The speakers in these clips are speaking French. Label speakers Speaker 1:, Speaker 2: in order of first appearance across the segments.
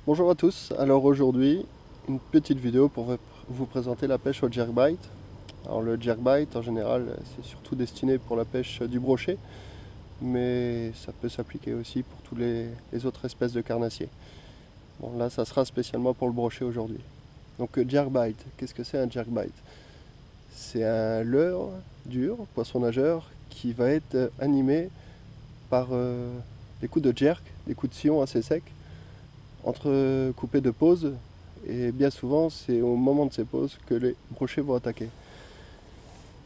Speaker 1: Bonjour à tous, alors aujourd'hui une petite vidéo pour vous présenter la pêche au jerkbait. Alors le jerkbait en général c'est surtout destiné pour la pêche du brochet, mais ça peut s'appliquer aussi pour toutes les autres espèces de carnassiers. Bon là ça sera spécialement pour le brochet aujourd'hui. Donc jerkbait, qu'est-ce que c'est un jerkbait? C'est un leurre dur, poisson nageur, qui va être animé par des coups de jerk, des coups de sillon assez secs, entrecoupés de pauses, et bien souvent c'est au moment de ces pauses que les brochets vont attaquer.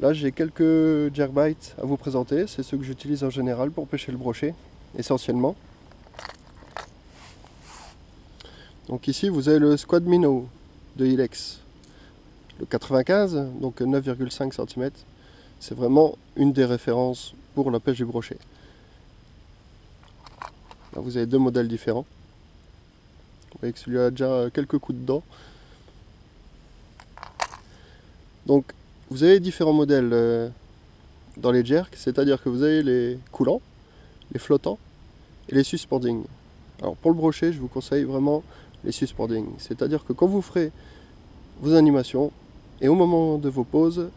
Speaker 1: Là j'ai quelques jerkbites à vous présenter, c'est ceux que j'utilise en général pour pêcher le brochet, essentiellement. Donc ici vous avez le Squad Minnow de Ilex, le 95, donc 9,5 cm, c'est vraiment une des références pour la pêche du brochet. Là vous avez deux modèles différents. Vous voyez que celui-là a déjà quelques coups de dents. Donc vous avez différents modèles dans les jerks, c'est-à-dire que vous avez les coulants, les flottants et les suspending. Alors pour le brochet, je vous conseille vraiment les suspending, c'est-à-dire que quand vous ferez vos animations et au moment de vos pauses,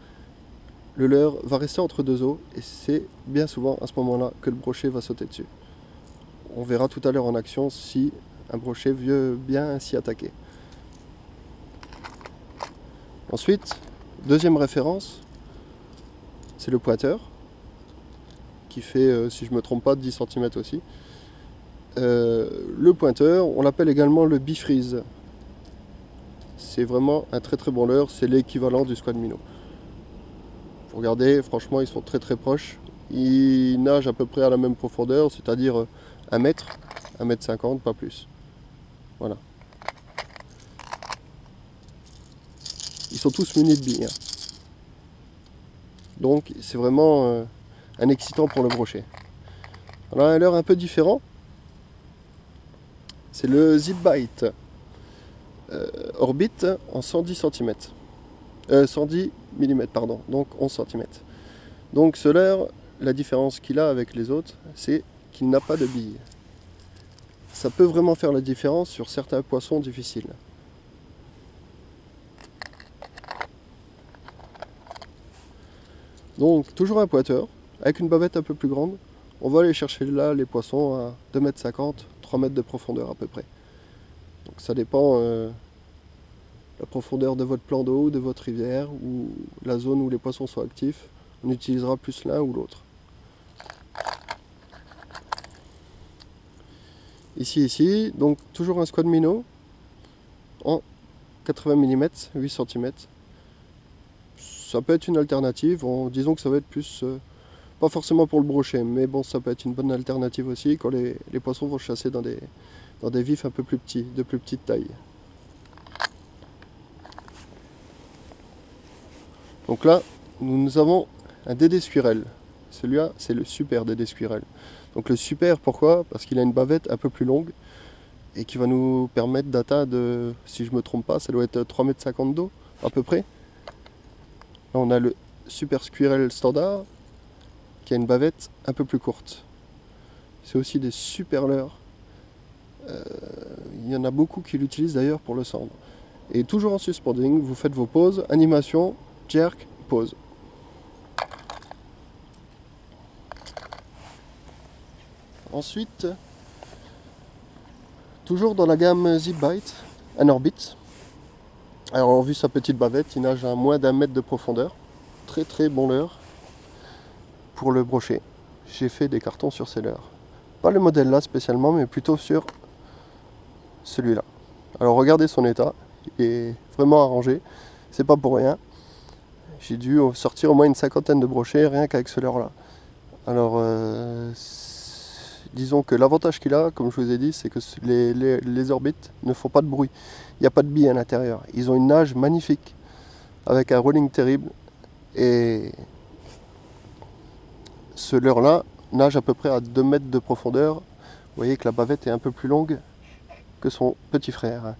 Speaker 1: le leurre va rester entre deux eaux et c'est bien souvent à ce moment-là que le brochet va sauter dessus. On verra tout à l'heure en action si un brochet veut bien s'y attaquer. Ensuite, deuxième référence, c'est le pointeur, qui fait, si je ne me trompe pas, 10 cm aussi. Le pointeur, on l'appelle également le bifreeze. C'est vraiment un très très bon leurre, c'est l'équivalent du Squad Minnow. Vous regardez, franchement, ils sont très très proches. Ils nagent à peu près à la même profondeur, c'est-à-dire 1 mètre, 1,50 m, pas plus. Voilà. Ils sont tous munis de billes. Donc c'est vraiment un excitant pour le brochet. Alors un leurre un peu différent, c'est le Zip-Bite Orbit en 110 cm. 110 mm, pardon, donc 11 cm. Donc ce leurre, la différence qu'il a avec les autres, c'est qu'il n'a pas de billes. Ça peut vraiment faire la différence sur certains poissons difficiles. Donc toujours un pointeur, avec une bavette un peu plus grande. On va aller chercher là les poissons à 2,50 m, 3 mètres de profondeur à peu près. Donc ça dépend la profondeur de votre plan d'eau, de votre rivière, ou la zone où les poissons sont actifs. On utilisera plus l'un ou l'autre. Ici, donc toujours un Squad Minnow en 80 mm, 8 cm. Ça peut être une alternative, disons que ça va être plus, pas forcément pour le brochet, mais bon, ça peut être une bonne alternative aussi quand les poissons vont chasser dans des vifs un peu plus petits, de plus petite taille. Donc là, nous avons un Dédé Squirrel. Celui-là, c'est le super Dédé Squirrel. Donc le super, pourquoi? Parce qu'il a une bavette un peu plus longue et qui va nous permettre d'atteindre, si je ne me trompe pas, ça doit être 3,50 m d'eau à peu près. Là, on a le super Squirrel standard qui a une bavette un peu plus courte. C'est aussi des super leurres. Il y en a beaucoup qui l'utilisent d'ailleurs pour le cendre. Et toujours en suspending, vous faites vos pauses, animation, jerk, pause. Ensuite, toujours dans la gamme Zip-Bite, un Orbit. Alors vu sa petite bavette, il nage à moins d'1 mètre de profondeur. Très très bon leurre pour le brochet. J'ai fait des cartons sur ces leurres. Pas le modèle là spécialement, mais plutôt sur celui-là. Alors regardez son état, il est vraiment arrangé, c'est pas pour rien. J'ai dû sortir au moins une cinquantaine de brochets rien qu'avec ce leurre là. Alors disons que l'avantage qu'il a, comme je vous ai dit, c'est que les orbites ne font pas de bruit. Il n'y a pas de billes à l'intérieur. Ils ont une nage magnifique, avec un rolling terrible. Et ce leurre-là nage à peu près à 2 mètres de profondeur. Vous voyez que la bavette est un peu plus longue que son petit frère.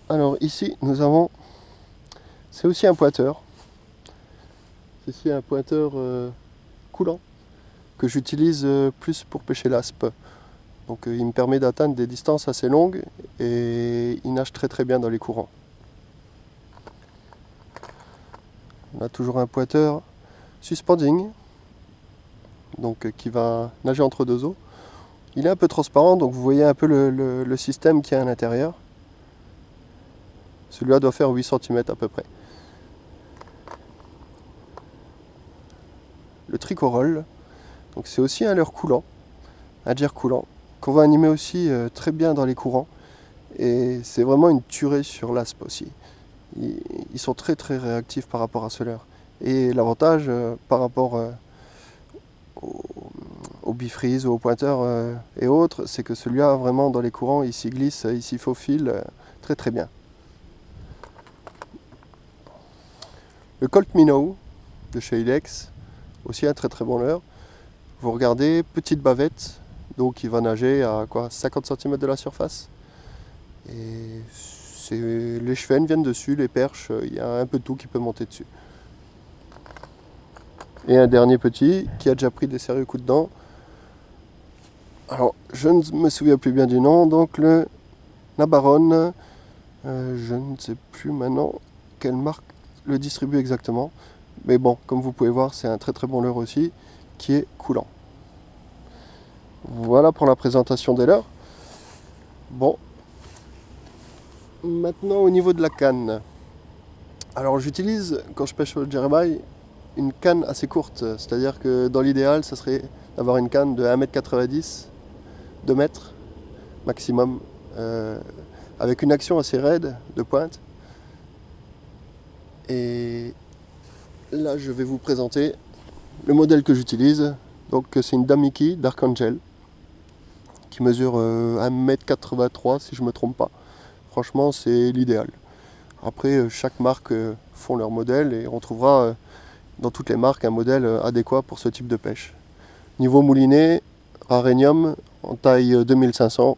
Speaker 1: Alors ici, nous avons... C'est aussi un pointeur. C'est aussi un pointeur coulant que j'utilise plus pour pêcher l'aspe. Donc il me permet d'atteindre des distances assez longues et il nage très très bien dans les courants. On a toujours un pointeur suspending, donc qui va nager entre deux eaux. Il est un peu transparent, donc vous voyez un peu le système qu'il y a à l'intérieur. Celui-là doit faire 8 cm à peu près. Le tricorol, donc c'est aussi un leurre coulant, un jerk coulant, qu'on va animer aussi très bien dans les courants. Et c'est vraiment une tuerie sur l'aspe aussi. Ils sont très très réactifs par rapport à ce leurre. Et l'avantage par rapport au bifreeze ou au pointeur et autres, c'est que celui-là vraiment dans les courants il s'y glisse, il s'y faufile très très bien. Le Colt Minnow de chez Ilex, aussi un très très bon leurre. Vous regardez, petite bavette, donc il va nager à quoi, 50 cm de la surface. Et les chevennes viennent dessus, les perches, il y a un peu de tout qui peut monter dessus. Et un dernier petit qui a déjà pris des sérieux coups de dents. Alors, je ne me souviens plus bien du nom, donc le Nabaron, je ne sais plus maintenant quelle marque le distribue exactement. Mais bon, comme vous pouvez voir, c'est un très très bon leurre aussi, qui est coulant. Voilà pour la présentation des leurres. Bon, maintenant au niveau de la canne. Alors j'utilise, quand je pêche au jerkbait, une canne assez courte. C'est-à-dire que dans l'idéal, ça serait d'avoir une canne de 1,90 m, 2 mètres maximum, avec une action assez raide de pointe. Et là, je vais vous présenter le modèle que j'utilise. Donc c'est une Damiki Dark Angel qui mesure 1,83 m si je ne me trompe pas. Franchement, c'est l'idéal. Après, chaque marque font leur modèle et on trouvera dans toutes les marques un modèle adéquat pour ce type de pêche. Niveau moulinet, Rarenium en taille 2500,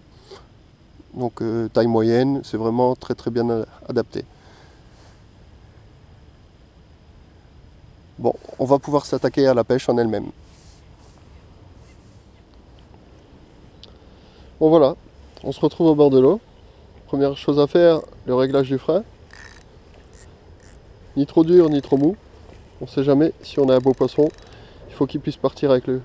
Speaker 1: donc taille moyenne, c'est vraiment très très bien adapté. Bon, on va pouvoir s'attaquer à la pêche en elle-même. Bon voilà, on se retrouve au bord de l'eau. Première chose à faire, le réglage du frein. Ni trop dur, ni trop mou. On ne sait jamais si on a un beau poisson. Il faut qu'il puisse partir avec le...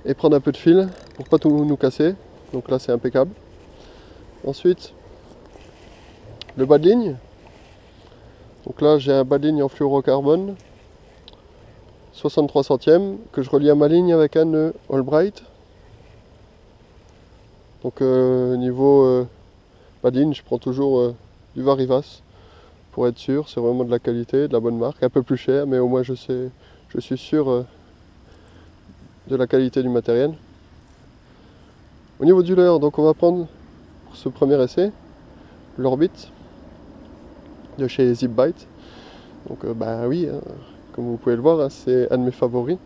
Speaker 1: et prendre un peu de fil pour pas tout nous casser. Donc là c'est impeccable. Ensuite, le bas de ligne. Donc là j'ai un bas de ligne en fluorocarbone 63 centièmes que je relie à ma ligne avec un nœud Albright. Donc niveau bas de ligne, je prends toujours du Varivas pour être sûr. C'est vraiment de la qualité, de la bonne marque, un peu plus cher, mais au moins je suis sûr de la qualité du matériel. Au niveau du leurre, donc on va prendre pour ce premier essai l'Orbit de chez Zipbite. Donc bah oui, hein, comme vous pouvez le voir, hein, c'est un de mes favoris.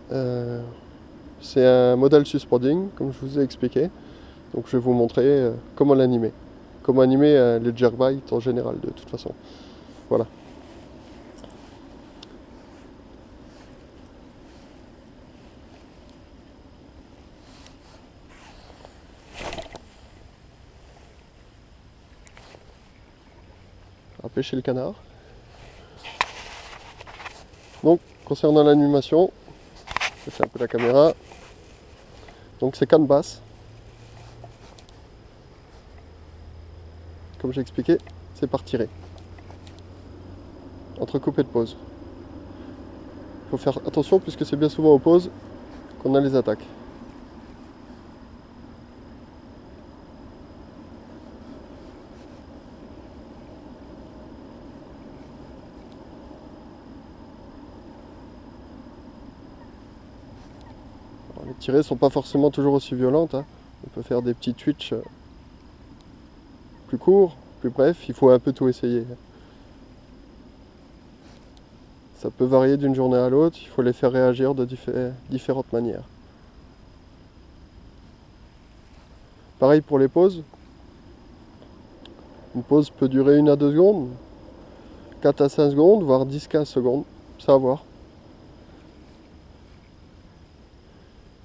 Speaker 1: C'est un modèle suspending, comme je vous ai expliqué. Donc je vais vous montrer comment l'animer. Comment animer le jerkbait en général, de toute façon. Voilà. On va pêcher le canard. Donc, concernant l'animation, c'est un peu la caméra. Donc c'est canne basse. Comme j'ai expliqué, c'est par tirer. Entre coupe et de pause. Il faut faire attention puisque c'est bien souvent aux pauses qu'on a les attaques. Alors, les tirées ne sont pas forcément toujours aussi violentes, hein. On peut faire des petits twitch plus courts, plus brefs, il faut un peu tout essayer. Ça peut varier d'une journée à l'autre, il faut les faire réagir de différentes manières. Pareil pour les pauses. Une pause peut durer 1 à 2 secondes, 4 à 5 secondes, voire 10-15 secondes, ça va voir.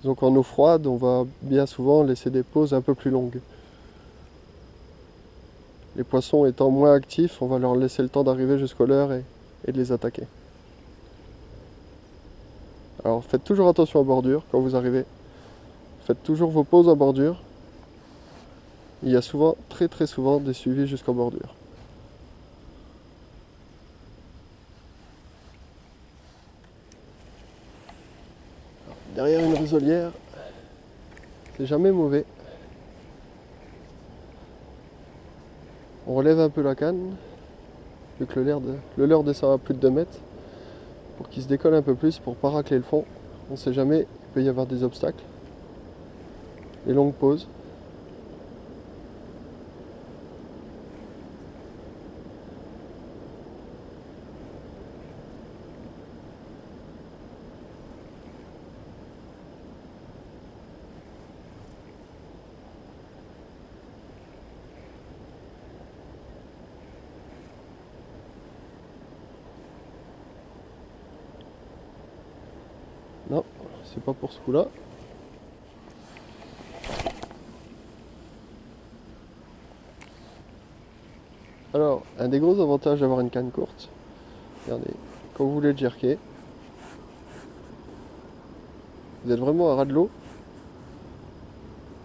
Speaker 1: Donc en eau froide, on va bien souvent laisser des pauses un peu plus longues. Les poissons étant moins actifs, on va leur laisser le temps d'arriver jusqu'au leurre et de les attaquer. Alors faites toujours attention aux bordures quand vous arrivez. Faites toujours vos pauses en bordure. Il y a souvent, très souvent, des suivis jusqu'en bordure. Derrière une résolière, c'est jamais mauvais. On relève un peu la canne, vu que le leurre descend à plus de 2 mètres, pour qu'il se décolle un peu plus, pour ne pas racler le fond. On ne sait jamais, il peut y avoir des obstacles. Les longues pauses. Non, c'est pas pour ce coup-là. Alors, un des gros avantages d'avoir une canne courte, regardez, quand vous voulez jerker, vous êtes vraiment à ras de l'eau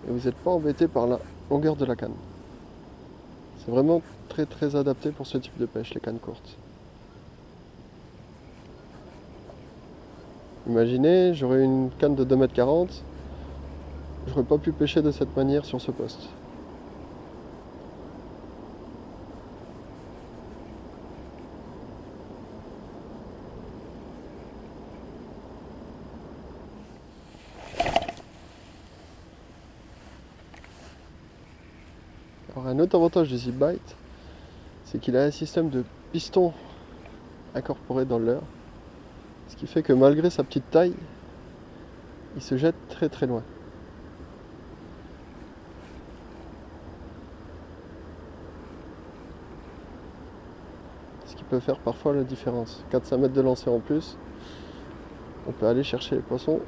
Speaker 1: et vous n'êtes pas embêté par la longueur de la canne. C'est vraiment très adapté pour ce type de pêche, les cannes courtes. Imaginez, j'aurais une canne de 2,40 m, j'aurais pas pu pêcher de cette manière sur ce poste. Alors un autre avantage du ZipBite, c'est qu'il a un système de piston incorporé dans le leurre, ce qui fait que malgré sa petite taille, il se jette très loin. Ce qui peut faire parfois la différence. 4-5 mètres de lancer en plus, on peut aller chercher les poissons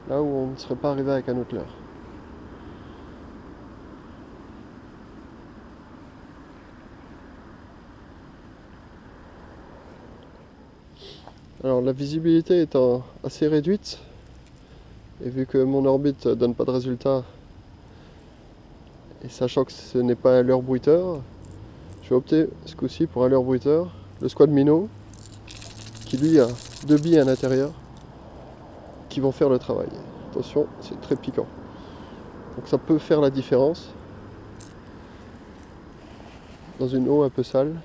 Speaker 1: là où on ne serait pas arrivé avec un autre leurre. Alors la visibilité étant assez réduite, et vu que mon orbite donne pas de résultat, et sachant que ce n'est pas un leurre bruiteur, je vais opter ce coup-ci pour un leurre bruiteur, le Squad Minnow, qui lui a 2 billes à l'intérieur, qui vont faire le travail. Attention, c'est très piquant. Donc ça peut faire la différence dans une eau un peu sale.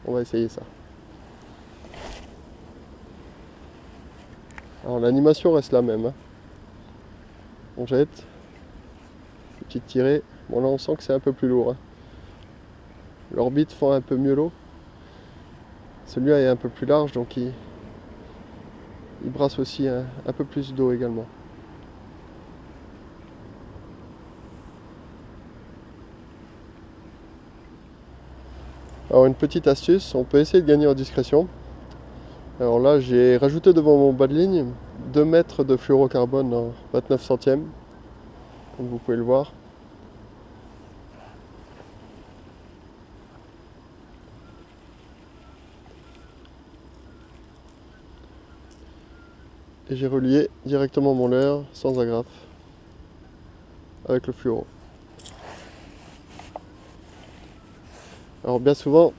Speaker 1: On va essayer ça. Alors l'animation reste la même. On jette, petite tirée. Bon là on sent que c'est un peu plus lourd. L'orbite fend un peu mieux l'eau. Celui-là est un peu plus large, donc il brasse aussi un peu plus d'eau également. Alors une petite astuce, on peut essayer de gagner en discrétion. Alors là j'ai rajouté devant mon bas de ligne 2 mètres de fluorocarbone en 29 centièmes, comme vous pouvez le voir. Et j'ai relié directement mon leurre sans agrafe avec le fluoro. Alors bien souvent,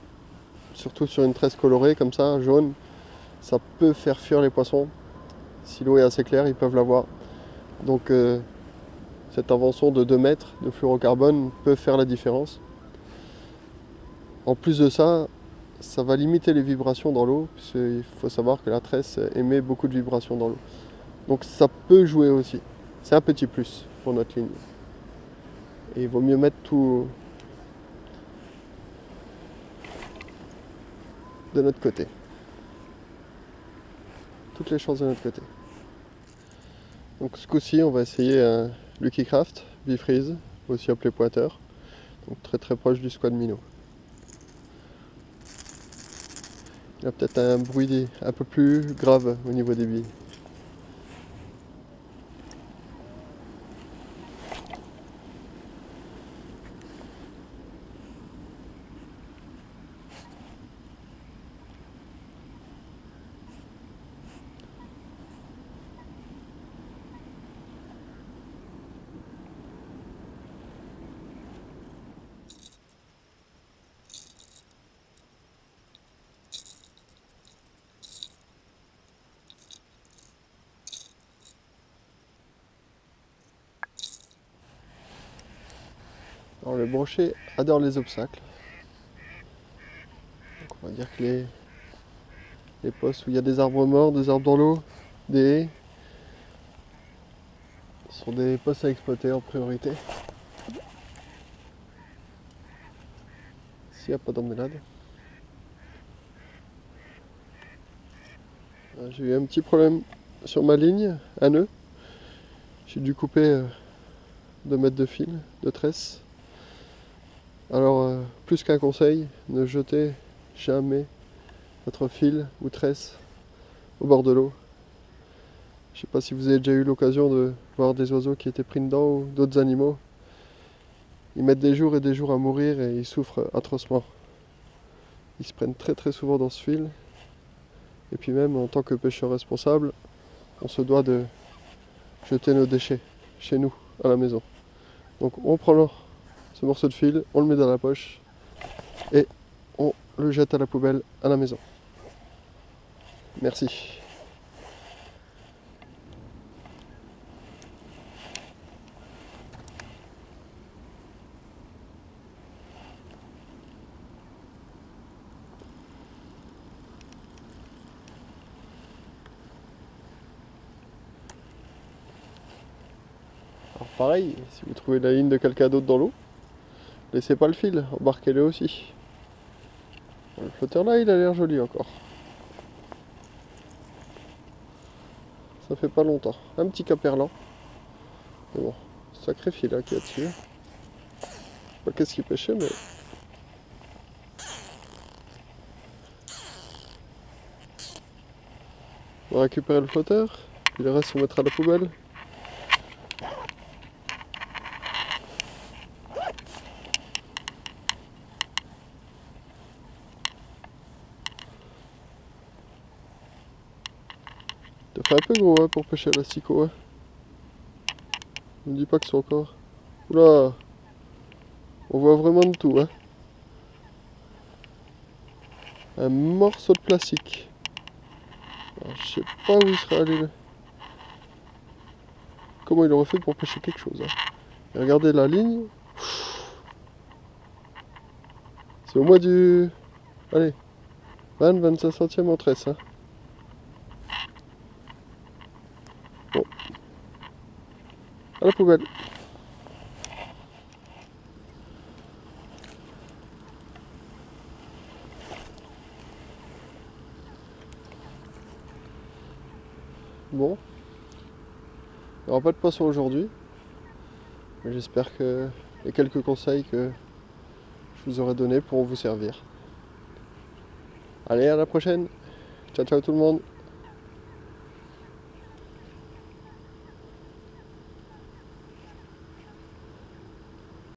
Speaker 1: surtout sur une tresse colorée comme ça, jaune, ça peut faire fuir les poissons. Si l'eau est assez claire, ils peuvent la voir. Donc cette invention de 2 mètres de fluorocarbone peut faire la différence. En plus de ça, ça va limiter les vibrations dans l'eau, puisqu'il faut savoir que la tresse émet beaucoup de vibrations dans l'eau. Donc ça peut jouer aussi. C'est un petit plus pour notre ligne. Et il vaut mieux mettre tout de notre côté. Toutes les chances de notre côté. Donc ce coup-ci, on va essayer un Lucky Craft Bifreeze, aussi appelé pointeur. Donc très proche du Squad Minnow. Il a peut-être un bruit un peu plus grave au niveau des billes. Alors le brochet adore les obstacles. Donc on va dire que les postes où il y a des arbres morts, des arbres dans l'eau, des haies, sont des postes à exploiter en priorité. S'il n'y a pas d'emmêlade. J'ai eu un petit problème sur ma ligne, un nœud. J'ai dû couper 2 mètres de fil, de tresse. Alors, plus qu'un conseil, ne jetez jamais votre fil ou tresse au bord de l'eau. Je ne sais pas si vous avez déjà eu l'occasion de voir des oiseaux qui étaient pris dedans ou d'autres animaux. Ils mettent des jours et des jours à mourir et ils souffrent atrocement. Ils se prennent très très souvent dans ce fil. Et puis même en tant que pêcheur responsable, on se doit de jeter nos déchets chez nous, à la maison. Donc on prend ce morceau de fil, on le met dans la poche et on le jette à la poubelle à la maison. Merci. Alors pareil, si vous trouvez la ligne de quelqu'un d'autre dans l'eau, laissez pas le fil, embarquez-le aussi. Le flotteur là, il a l'air joli encore. Ça fait pas longtemps. Un petit caperlan. Mais bon, sacré fil hein, qu'il y a dessus. Je sais pas qu'est-ce qu'il pêchait, mais... On va récupérer le flotteur, puis le reste on mettra à la poubelle. Ça fait un peu gros hein, pour pêcher à l'asticot. Hein. Ne me dis pas que c'est encore... Oula, on voit vraiment de tout. Hein. Un morceau de plastique. Alors, je sais pas où il serait allé. Comment il aurait fait pour pêcher quelque chose. Hein. Et regardez la ligne. C'est au moins du... Allez, 20-25 centièmes en tresse. Hein. Bon. À la poubelle. Bon. Il n'y aura pas de poisson aujourd'hui. Mais j'espère que les quelques conseils que je vous aurai donnés pourront vous servir. Allez, à la prochaine. Ciao, ciao tout le monde.